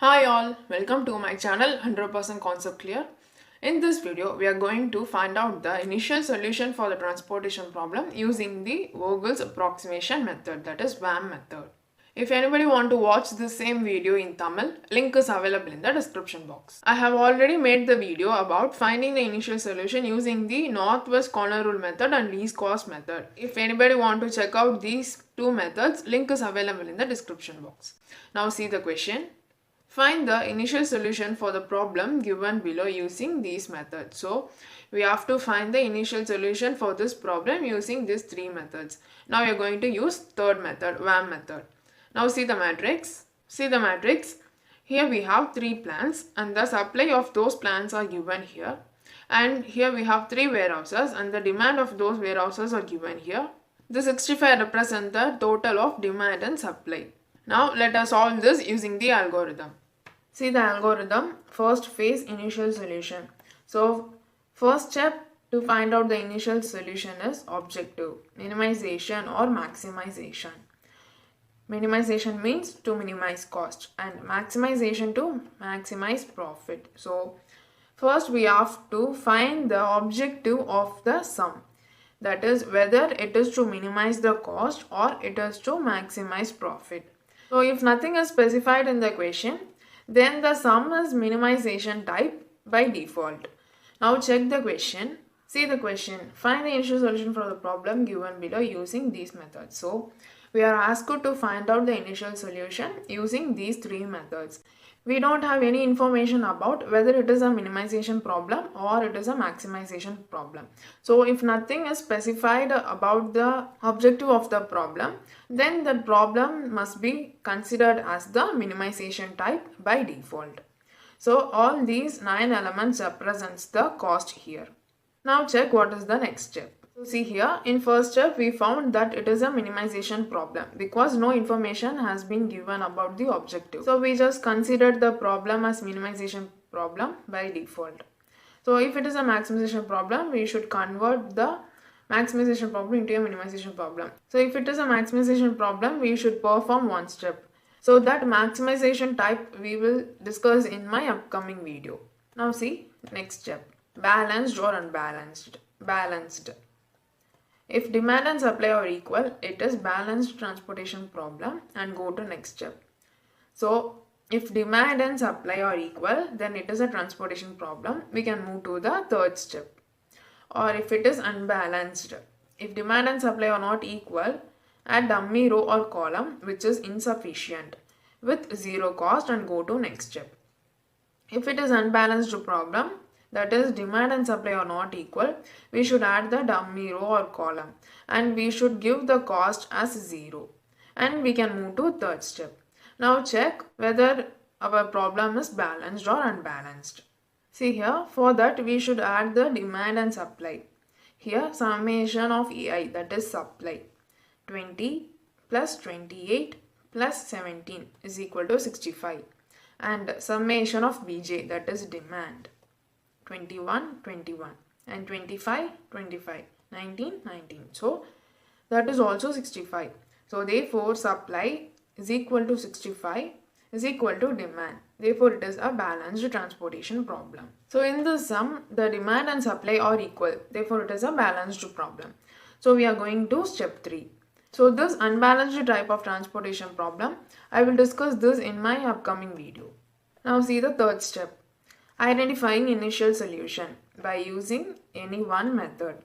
Hi all, welcome to my channel 100% Concept Clear. In this video, we are going to find out the initial solution for the transportation problem using the Vogel's approximation method, that is VAM method. If anybody want to watch the same video in Tamil, link is available in the description box. I have already made the video about finding the initial solution using the northwest corner rule method and least cost method. If anybody want to check out these two methods, link is available in the description box. Now see the question. Find the initial solution for the problem given below using these methods. So we have to find the initial solution for this problem using these three methods. Now we are going to use third method, VAM method. Now see the matrix. See the matrix. Here we have three plants and the supply of those plants are given here. And here we have three warehouses and the demand of those warehouses are given here. The 65 represents the total of demand and supply. Now let us solve this using the algorithm. See the algorithm, first phase initial solution. So first step to find out the initial solution is objective, minimization or maximization. Minimization means to minimize cost and maximization to maximize profit. So first we have to find the objective of the sum. That is whether it is to minimize the cost or it is to maximize profit. So if nothing is specified in the question, then the sum is minimization type by default. Now check the question. See the question. Find the initial solution for the problem given below using these methods. So we are asked to find out the initial solution using these three methods. We don't have any information about whether it is a minimization problem or it is a maximization problem. So if nothing is specified about the objective of the problem, then the problem must be considered as the minimization type by default. So all these 9 elements represents the cost here. Now check what is the next step. So see here, in first step we found that it is a minimization problem because no information has been given about the objective. So we just considered the problem as minimization problem by default. So if it is a maximization problem, we should convert the maximization problem into a minimization problem. So if it is a maximization problem, we should perform one step. So that maximization type we will discuss in my upcoming video. Now see, next step, balanced or unbalanced. Balanced. If demand and supply are equal, it is balanced transportation problem and go to next step. So if demand and supply are equal, then it is a transportation problem. We can move to the third step. Or if it is unbalanced, if demand and supply are not equal, add dummy row or column which is insufficient with zero cost and go to next step. If it is unbalanced problem, that is demand and supply are not equal, we should add the dummy row or column and we should give the cost as 0 and we can move to third step. Now check whether our problem is balanced or unbalanced. See here, for that we should add the demand and supply. Here summation of EI, that is supply, 20 plus 28 plus 17 is equal to 65 and summation of BJ, that is demand, 21, 21 and 25, 25, 19, 19. So that is also 65. So therefore supply is equal to 65 is equal to demand. Therefore it is a balanced transportation problem. So in the sum, the demand and supply are equal. Therefore it is a balanced problem. So we are going to step 3. So this unbalanced type of transportation problem, I will discuss this in my upcoming video. Now see the third step. Identifying initial solution by using any one method.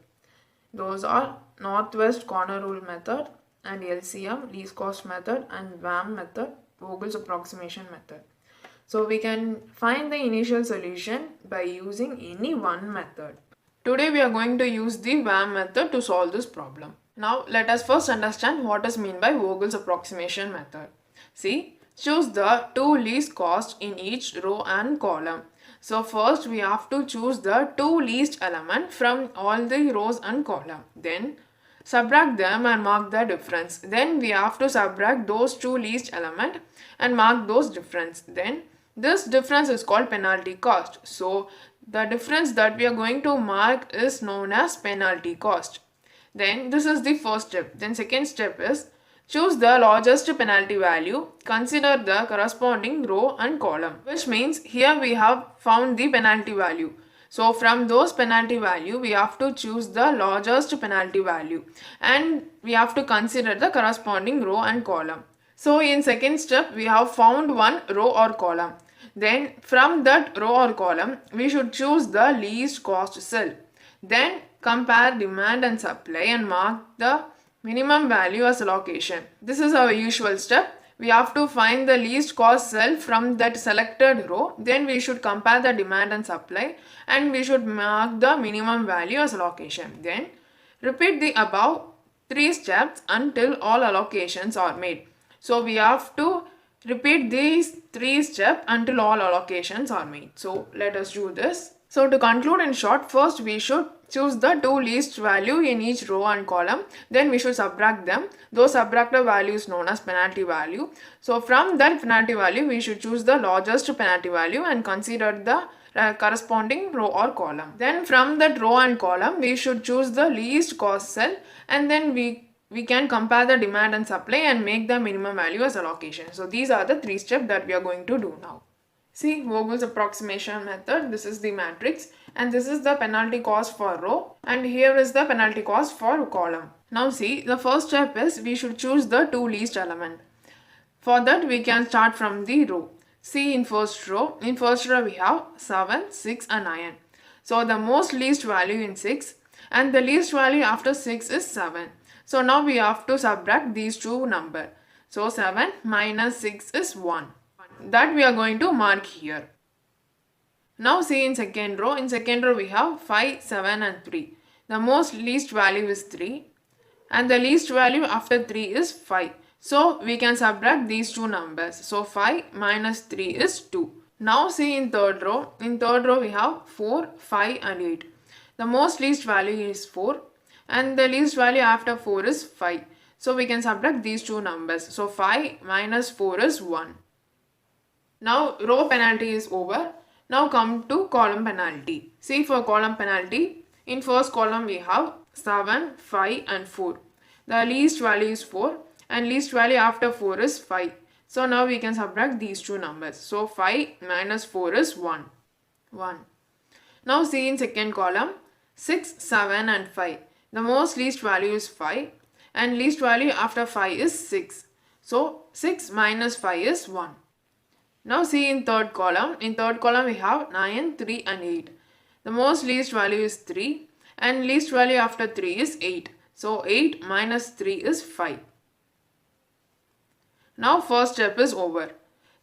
Those are northwest corner rule method and LCM, least cost method, and VAM method, Vogel's approximation method. So we can find the initial solution by using any one method. Today we are going to use the VAM method to solve this problem. Now let us first understand what is meant by Vogel's approximation method. See, choose the two least cost in each row and column. So first we have to choose the two least element from all the rows and column. Then subtract them and mark the difference. Then we have to subtract those two least element and mark those difference. Then this difference is called penalty cost. So the difference that we are going to mark is known as penalty cost. Then this is the first step. Then second step is Choose the largest penalty value. Consider the corresponding row and column. Which means here we have found the penalty value. So from those penalty value, we have to choose the largest penalty value. And we have to consider the corresponding row and column. So in second step, we have found one row or column. Then from that row or column, we should choose the least cost cell. Then compare demand and supply and mark the minimum value as allocation. This is our usual step. We have to find the least cost cell from that selected row. Then we should compare the demand and supply and we should mark the minimum value as allocation. Then repeat the above 3 steps until all allocations are made. So we have to repeat these 3 steps until all allocations are made. So let us do this. So to conclude in short, first we should choose the 2 least value in each row and column. Then we should subtract them. Those subtracted value is known as penalty value. So from that penalty value, we should choose the largest penalty value and consider the corresponding row or column. Then from that row and column, we should choose the least cost cell and then we can compare the demand and supply and make the minimum value as allocation. So these are the 3 steps that we are going to do now. See, Vogel's approximation method, this is the matrix and this is the penalty cost for row and here is the penalty cost for column. Now see, the first step is we should choose the 2 least element. For that we can start from the row. See in first row we have 7, 6 and 9. So the most least value in 6 and the least value after 6 is 7. So now we have to subtract these 2 numbers. So 7 minus 6 is 1. That we are going to mark here. Now see in second row we have 5, 7 and 3. The most least value is 3 and the least value after 3 is 5. So we can subtract these 2 numbers. So 5 minus 3 is 2. Now see in third row we have 4, 5 and 8. The most least value is 4 and the least value after 4 is 5. So we can subtract these 2 numbers. So 5 minus 4 is 1. Now row penalty is over. Now come to column penalty. See for column penalty, in first column we have 7, 5 and 4. The least value is 4 and least value after 4 is 5. So now we can subtract these 2 numbers. So 5 minus 4 is 1. Now see in second column 6, 7 and 5. The most least value is 5 and least value after 5 is 6. So 6 minus 5 is 1. Now see in third column we have 9, 3 and 8. The most least value is 3 and least value after 3 is 8. So 8 minus 3 is 5. Now first step is over.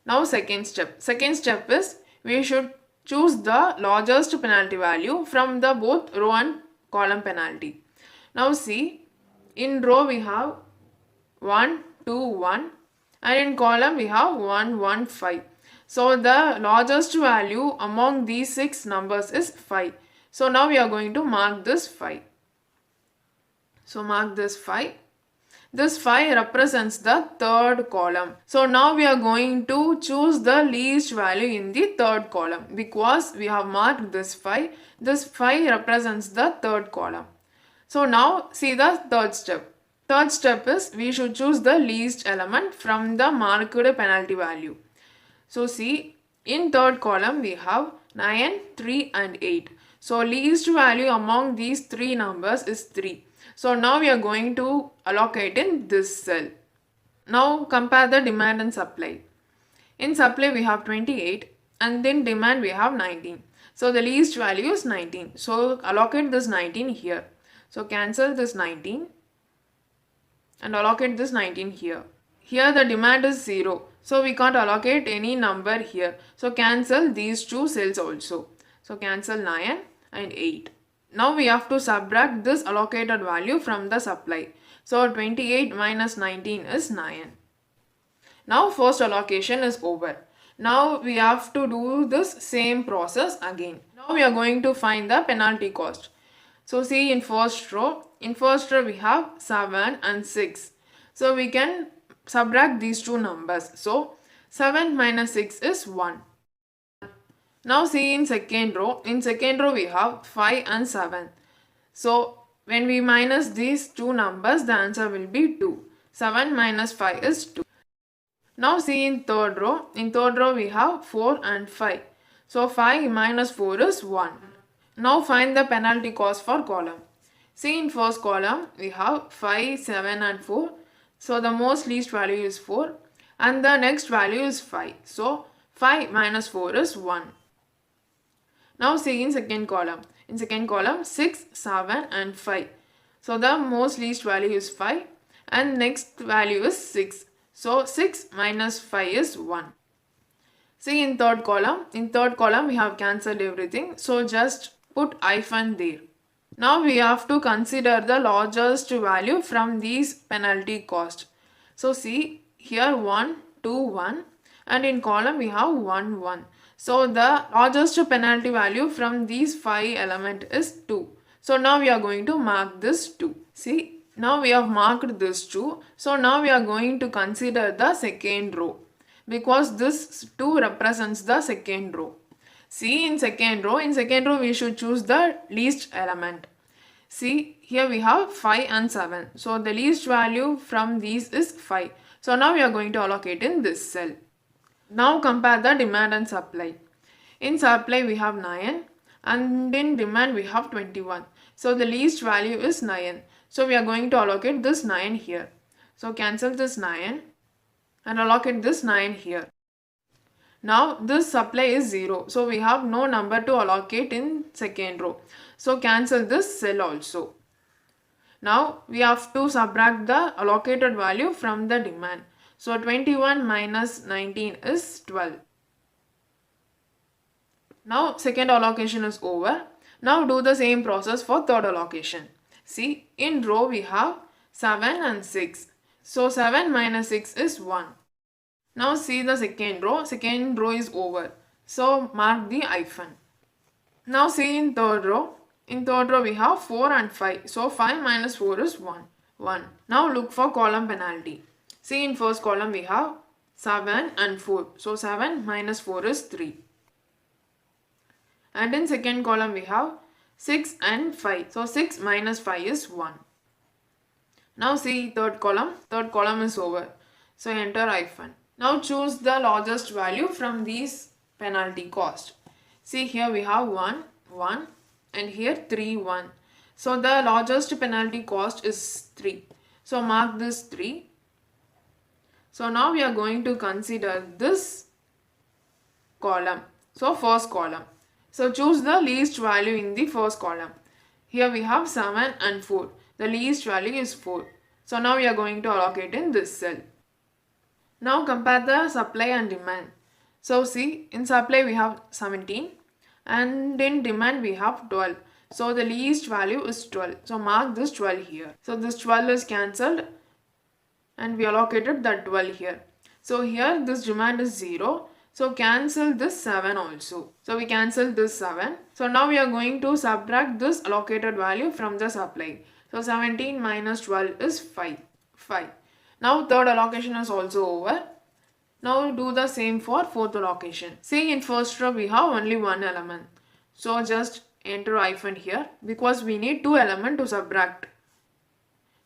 Now second step. Second step is we should choose the largest penalty value from the both row and column penalty. Now see, in row we have 1, 2, 1 and in column we have 1, 1, 5. So the largest value among these 6 numbers is 5. So now we are going to mark this 5. So mark this 5. This 5 represents the third column. So now we are going to choose the least value in the third column because we have marked this 5. This 5 represents the third column. So now see the third step. Third step is we should choose the least element from the marked penalty value. So see, in third column we have 9, 3 and 8. So least value among these 3 numbers is 3. So now we are going to allocate in this cell. Now compare the demand and supply. In supply we have 28 and in demand we have 19. So the least value is 19. So allocate this 19 here. So cancel this 19 and allocate this 19 here. Here the demand is 0. So we can't allocate any number here. So cancel these 2 cells also. So cancel 9 and 8. Now we have to subtract this allocated value from the supply. So 28 minus 19 is 9. Now first allocation is over. Now we have to do this same process again. Now we are going to find the penalty cost. So see in first row we have 7 and 6. So we can subtract these 2 numbers. So 7 minus 6 is 1. Now see in second row we have 5 and 7. So when we minus these 2 numbers, the answer will be 2. 7 minus 5 is 2. Now see in third row. In third row we have 4 and 5. So 5 minus 4 is 1. Now find the penalty cost for column. See in first column we have 5, 7 and 4. So the most least value is 4 and the next value is 5. So 5 minus 4 is 1. Now see in second column. In second column 6, 7 and 5. So the most least value is 5 and next value is 6. So 6 minus 5 is 1. See in third column. In third column we have cancelled everything. So just put hyphen there. Now we have to consider the largest value from these penalty cost. So see here 1, 2, 1 and in column we have 1, 1. So the largest penalty value from these 5 element is 2. So now we are going to mark this 2. See. Now we have marked this 2. So now we are going to consider the second row because this 2 represents the second row. See in second row we should choose the least element. See here we have 5 and 7. So the least value from these is 5. So now we are going to allocate in this cell. Now compare the demand and supply. In supply we have 9 and in demand we have 21. So the least value is 9. So we are going to allocate this 9 here. So cancel this 9 and allocate this 9 here. Now this supply is 0. So we have no number to allocate in second row. So cancel this cell also. Now we have to subtract the allocated value from the demand. So 21 minus 19 is 12. Now second allocation is over. Now do the same process for third allocation. See, in row we have 7 and 6. So 7 minus 6 is 1. Now see the second row. Second row is over. So mark the hyphen. Now see in third row. In third row we have 4 and 5. So 5 minus 4 is 1. 1. Now look for column penalty. See in first column we have 7 and 4. So 7 minus 4 is 3. And in second column we have 6 and 5. So 6 minus 5 is 1. Now see third column. Third column is over. So enter hyphen. Now choose the largest value from these penalty cost. See here we have 1, 1 and here 3, 1. So the largest penalty cost is 3. So mark this 3. So now we are going to consider this column. So first column. So choose the least value in the first column. Here we have 7 and 4. The least value is 4. So now we are going to allocate in this cell. Now compare the supply and demand. So see in supply we have 17 and in demand we have 12. So the least value is 12. So mark this 12 here. So this 12 is cancelled and we allocated that 12 here. So here this demand is 0. So cancel this 7 also. So we cancel this 7. So now we are going to subtract this allocated value from the supply. So 17 minus 12 is 5. Now third allocation is also over. Now do the same for fourth allocation. See in first row we have only one element. So just enter hyphen here because we need two elements to subtract.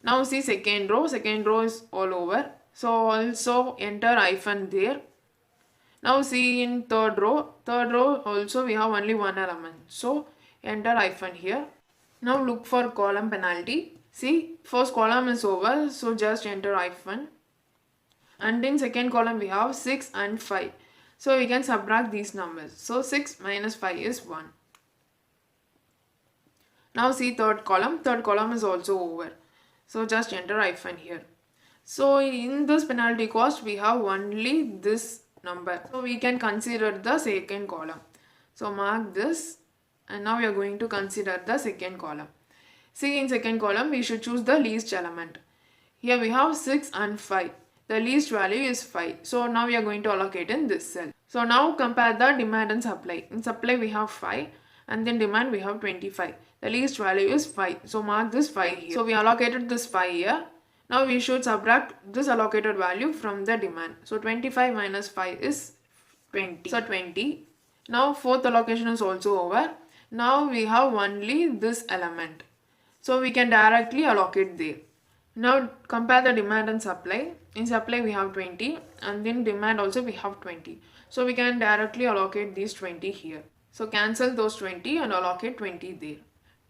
Now see second row. Second row is all over. So also enter hyphen there. Now see in third row also we have only one element. So enter hyphen here. Now look for column penalty. See first column is over. So just enter hyphen. And in second column we have 6 and 5. So we can subtract these numbers. So 6 minus 5 is 1. Now see third column. Third column is also over. So just enter hyphen here. So in this penalty cost we have only this number. So we can consider the second column. So mark this and now we are going to consider the second column. See in second column we should choose the least element. Here we have 6 and 5. The least value is 5. So now we are going to allocate in this cell. So now compare the demand and supply. In supply we have 5 and then demand we have 25. The least value is 5. So mark this 5 here. So we allocated this 5 here. Now we should subtract this allocated value from the demand. So 25 minus 5 is 20. So 20. Now fourth allocation is also over. Now we have only this element. So we can directly allocate there. Now compare the demand and supply. In supply we have 20 and in demand also we have 20. So we can directly allocate these 20 here. So cancel those 20 and allocate 20 there.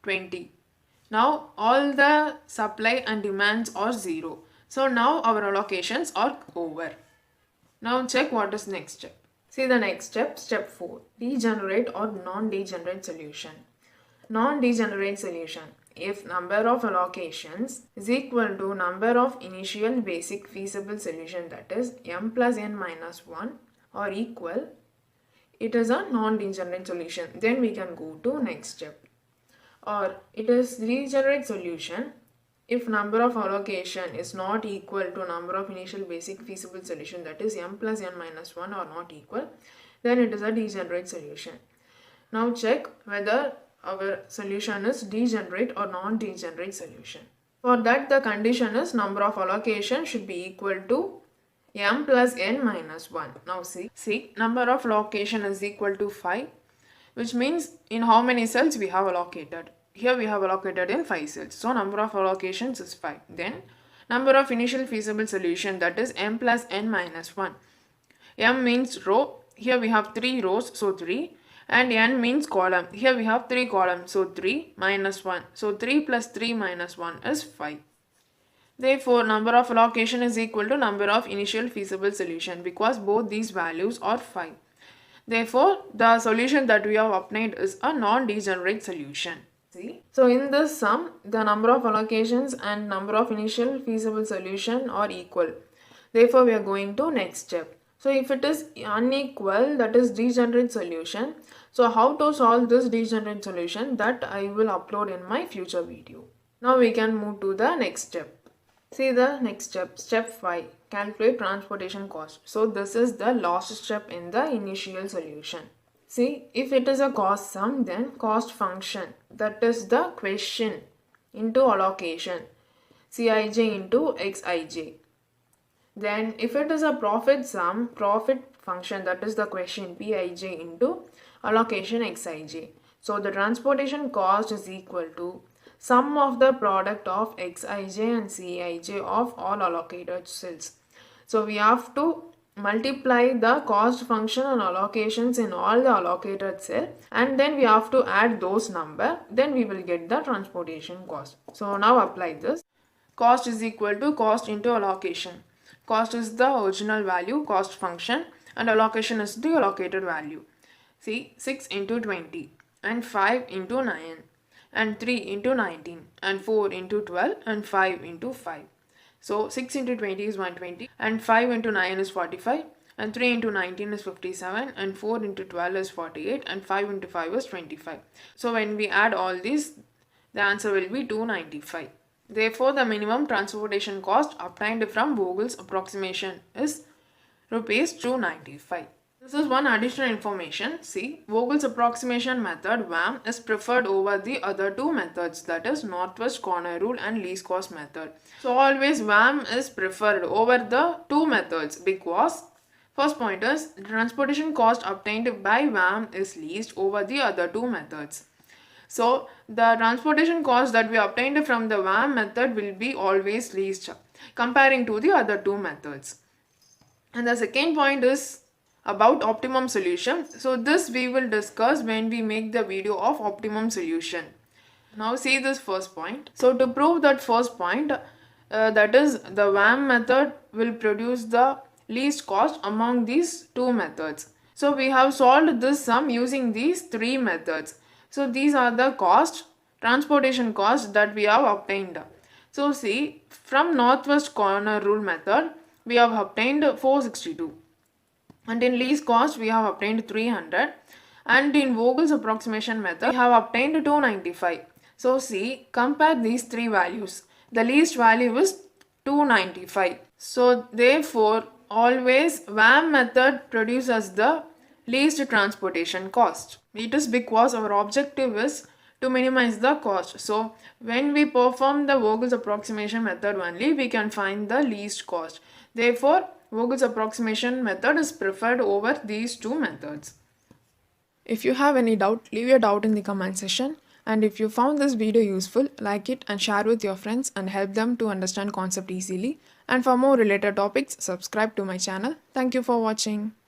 20. Now all the supply and demands are 0. So now our allocations are over. Now check what is next step. See the next step, step 4. Degenerate or non-degenerate solution. Non-degenerate solution. If number of allocations is equal to number of initial basic feasible solution, that is m plus n minus 1 or equal, it is a non-degenerate solution. Then we can go to next step. Or it is degenerate solution if number of allocation is not equal to number of initial basic feasible solution, that is m plus n minus 1 or not equal, then it is a degenerate solution. Now check whether our solution is degenerate or non-degenerate solution. For that the condition is number of allocation should be equal to m plus n minus 1. Now see number of allocation is equal to 5, which means in how many cells we have allocated. Here we have allocated in 5 cells. So number of allocations is 5. Then number of initial feasible solution, that is m plus n minus 1. M means row. Here we have 3 rows, so 3. And n means column. Here we have 3 columns, so 3 minus 1. So 3 plus 3 minus 1 is 5. Therefore, number of allocation is equal to number of initial feasible solution because both these values are 5. Therefore, the solution that we have obtained is a non-degenerate solution. See? So in this sum, the number of allocations and number of initial feasible solution are equal. Therefore, we are going to next step. So if it is unequal, that is degenerate solution. So how to solve this degenerate solution, that I will upload in my future video. Now we can move to the next step. See the next step, step 5, calculate transportation cost. So this is the last step in the initial solution. See, if it is a cost sum, then cost function, that is the question into allocation, Cij into Xij. Then if it is a profit sum, profit function, that is the question Pij into allocation Xij. So the transportation cost is equal to sum of the product of Xij and Cij of all allocated cells. So we have to multiply the cost function and allocations in all the allocated cell, and then we have to add those number, then we will get the transportation cost. So now apply this. Cost is equal to cost into allocation. Cost is the original value, cost function, and allocation is the allocated value. See, 6 into 20 and 5 into 9 and 3 into 19 and 4 into 12 and 5 into 5. So 6 into 20 is 120 and 5 into 9 is 45 and 3 into 19 is 57 and 4 into 12 is 48 and 5 into 5 is 25. So when we add all these, the answer will be 295. Therefore, the minimum transportation cost obtained from Vogel's approximation is rupees 295. This is one additional information. See, Vogel's approximation method VAM is preferred over the other two methods, that is northwest corner rule and least cost method. So always VAM is preferred over the two methods because first point is the transportation cost obtained by VAM is least over the other two methods. So the transportation cost that we obtained from the VAM method will be always least comparing to the other two methods. And the second point is about optimum solution. So this we will discuss when we make the video of optimum solution. Now see this first point. So to prove that first point, that is the VAM method will produce the least cost among these two methods. So we have solved this sum using these three methods. So these are the transportation costs that we have obtained. So see, from northwest corner rule method, we have obtained 462. And in least cost, we have obtained 300. And in Vogel's approximation method, we have obtained 295. So see, compare these three values. The least value is 295. So therefore, always VAM method produces the least transportation cost. It is because our objective is to minimize the cost. So when we perform the Vogel's approximation method only, we can find the least cost. Therefore, Vogel's approximation method is preferred over these two methods. If you have any doubt, leave your doubt in the comment section. And if you found this video useful, like it and share with your friends and help them to understand concept easily. And for more related topics, subscribe to my channel. Thank you for watching.